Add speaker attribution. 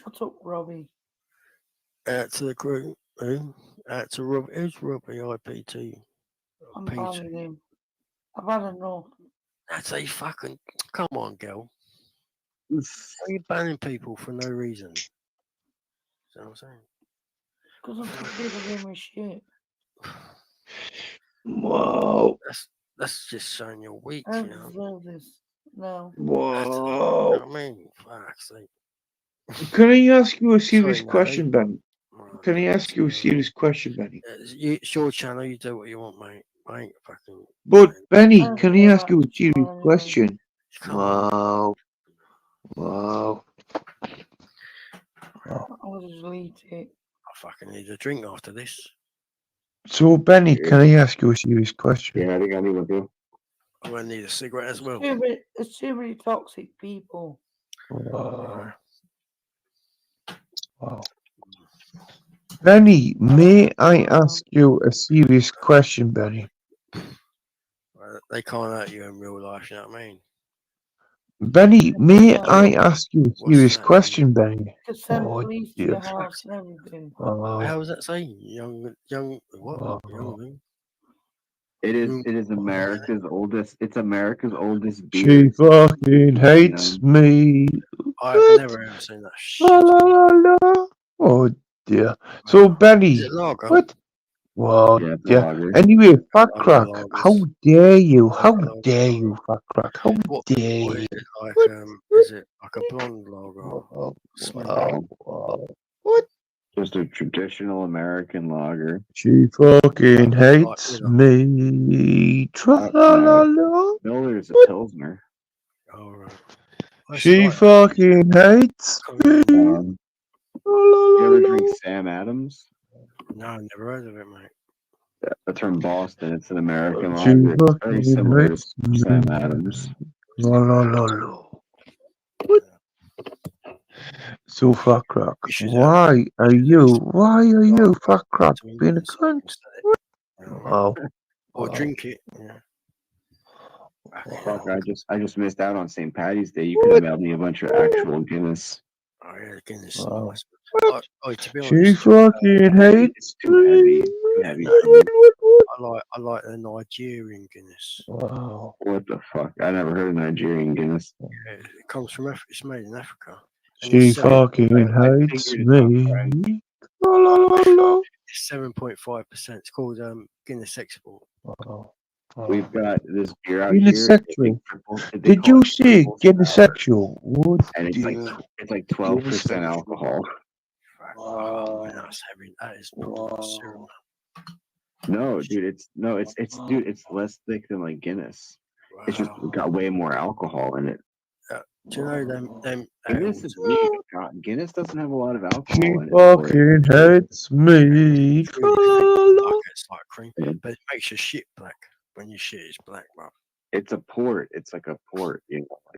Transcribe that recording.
Speaker 1: Shut up, Robbie.
Speaker 2: Out to the crew. Who? Out to Rob. Who's Robbie IPT?
Speaker 1: I'm
Speaker 2: PT.
Speaker 1: banning him. I've had enough.
Speaker 2: That's a fucking. Come on, girl.
Speaker 3: Oof.
Speaker 2: Are you banning people for no reason? Is that what I'm saying?
Speaker 1: Because I'm sick of people giving me shit.
Speaker 3: Whoa.
Speaker 2: That's just showing you're weak,
Speaker 1: I
Speaker 2: you
Speaker 1: don't
Speaker 2: know.
Speaker 1: deserve this. No.
Speaker 2: You
Speaker 3: Whoa.
Speaker 2: know what I mean? Fuck's sake.
Speaker 3: Can I ask you a serious
Speaker 2: Sorry, Nally.
Speaker 3: question, Ben?
Speaker 2: Right,
Speaker 3: Can I
Speaker 2: no,
Speaker 3: ask you a
Speaker 2: it's,
Speaker 3: serious question, Benny?
Speaker 2: it's your channel. You do what you want, mate. I ain't fucking.
Speaker 3: But
Speaker 2: saying,
Speaker 1: I
Speaker 3: Benny,
Speaker 1: don't
Speaker 3: can I
Speaker 1: care
Speaker 3: ask
Speaker 1: about
Speaker 3: you a
Speaker 1: this
Speaker 3: serious
Speaker 1: channel anyway.
Speaker 3: question?
Speaker 2: Come on.
Speaker 3: Wow. Wow.
Speaker 1: I'll just delete it.
Speaker 2: I fucking need a drink after this.
Speaker 3: So, Benny, can I ask you a serious question?
Speaker 4: Yeah, I think I need one too.
Speaker 2: I'm gonna need a cigarette as well.
Speaker 1: It's too many toxic people.
Speaker 3: Wow. Wow. Benny, may I ask you a serious question, Benny?
Speaker 2: They can't hurt you in real life. You know what I mean?
Speaker 3: Benny, may
Speaker 1: Yeah.
Speaker 3: I ask you a
Speaker 2: What's
Speaker 3: serious
Speaker 2: that?
Speaker 3: question, Benny?
Speaker 1: You could send
Speaker 3: Oh,
Speaker 1: police to
Speaker 3: dear.
Speaker 1: your house and everything.
Speaker 3: Wow.
Speaker 2: How does that say? Young. What?
Speaker 3: Wow.
Speaker 2: Young.
Speaker 4: It
Speaker 2: Mm.
Speaker 4: is America's oldest. It's America's oldest
Speaker 3: She
Speaker 4: beer.
Speaker 3: fucking hates me.
Speaker 2: I've
Speaker 3: What?
Speaker 2: never ever seen that
Speaker 3: La
Speaker 2: shit.
Speaker 3: la la la. Oh dear. So
Speaker 2: Is
Speaker 3: Benny,
Speaker 2: it lager?
Speaker 3: what? Well,
Speaker 4: Yeah, it's a
Speaker 3: dear.
Speaker 4: lager.
Speaker 3: Anyway, Fat
Speaker 2: I
Speaker 3: Crack,
Speaker 2: love
Speaker 3: how
Speaker 2: lagers.
Speaker 3: dare you?
Speaker 2: I
Speaker 3: How
Speaker 2: love
Speaker 3: dare
Speaker 2: lager.
Speaker 3: you, Fat Crack? How
Speaker 2: What
Speaker 3: dare
Speaker 2: is
Speaker 3: you?
Speaker 2: it like?
Speaker 3: What?
Speaker 2: Is it like a blonde lager?
Speaker 3: Wow,
Speaker 2: Smooth.
Speaker 3: wow, wow. What?
Speaker 4: Just a traditional American lager.
Speaker 3: She fucking
Speaker 2: Like
Speaker 3: hates me. Tra la la la.
Speaker 4: Miller's a
Speaker 3: What?
Speaker 4: pilsner.
Speaker 2: Oh right. I used to
Speaker 3: She
Speaker 2: like that.
Speaker 3: fucking hates
Speaker 2: Can't remember.
Speaker 3: me.
Speaker 4: Um,
Speaker 3: La la
Speaker 4: you
Speaker 3: la
Speaker 4: ever
Speaker 3: la.
Speaker 4: drink Sam Adams?
Speaker 2: No, I never heard of it, mate.
Speaker 4: That's from Boston. It's an American
Speaker 3: She
Speaker 4: lager. It's very
Speaker 3: fucking
Speaker 4: similar to
Speaker 3: hates me.
Speaker 4: Sam Adams.
Speaker 3: La la la la. What? So Fat Crack,
Speaker 2: You should
Speaker 3: why are you Fat Crack
Speaker 2: to
Speaker 3: being a
Speaker 2: England so I
Speaker 3: cunt?
Speaker 2: can say it.
Speaker 3: What?
Speaker 2: You know what I mean?
Speaker 3: Wow.
Speaker 2: Or
Speaker 3: Wow.
Speaker 2: drink it. Yeah.
Speaker 4: Fuck, I just missed out on St. Patty's Day. You could have mailed me a bunch of actual Guinness.
Speaker 2: Oh yeah, Guinness is
Speaker 3: Wow.
Speaker 2: nice.
Speaker 3: What?
Speaker 2: To be
Speaker 3: She
Speaker 2: honest,
Speaker 3: fucking hates
Speaker 4: It's too heavy. Too
Speaker 3: me.
Speaker 4: heavy
Speaker 2: no,
Speaker 4: for me.
Speaker 3: What?
Speaker 2: I like the Nigerian Guinness.
Speaker 3: Wow.
Speaker 4: What the fuck? I never heard of Nigerian Guinness.
Speaker 2: Yeah, it comes from it's made in Africa. And
Speaker 3: She
Speaker 2: it's
Speaker 3: fucking
Speaker 4: I
Speaker 3: hates
Speaker 4: figured it's not French.
Speaker 3: me. La la la la.
Speaker 2: 7.5%. It's called Guinness Export.
Speaker 3: Wow.
Speaker 4: We've got this beer out
Speaker 3: Guinness
Speaker 4: here.
Speaker 3: sexual.
Speaker 4: They
Speaker 3: Did
Speaker 4: call
Speaker 3: you
Speaker 4: it
Speaker 3: say
Speaker 4: triple
Speaker 3: Guinness
Speaker 4: sour,
Speaker 3: sexual? What?
Speaker 4: and it's like
Speaker 2: Yeah.
Speaker 4: it's like
Speaker 3: Guinness
Speaker 4: 12%
Speaker 3: sexual.
Speaker 4: alcohol.
Speaker 2: Oh man, that's heavy. That is proper syrup.
Speaker 4: No, dude, it's less thick than like Guinness.
Speaker 2: Wow.
Speaker 4: It's just got way more alcohol in it.
Speaker 2: Do you know them
Speaker 4: Guinness
Speaker 2: ales?
Speaker 4: is weak. Guinness doesn't have a lot of
Speaker 3: She
Speaker 4: alcohol in it.
Speaker 3: fucking hates me.
Speaker 2: It's really cream. Like it's like cream,
Speaker 4: Yeah.
Speaker 2: but it makes your shit black. When you shit, it's black, bro.
Speaker 4: It's a port. It's like a port, you know.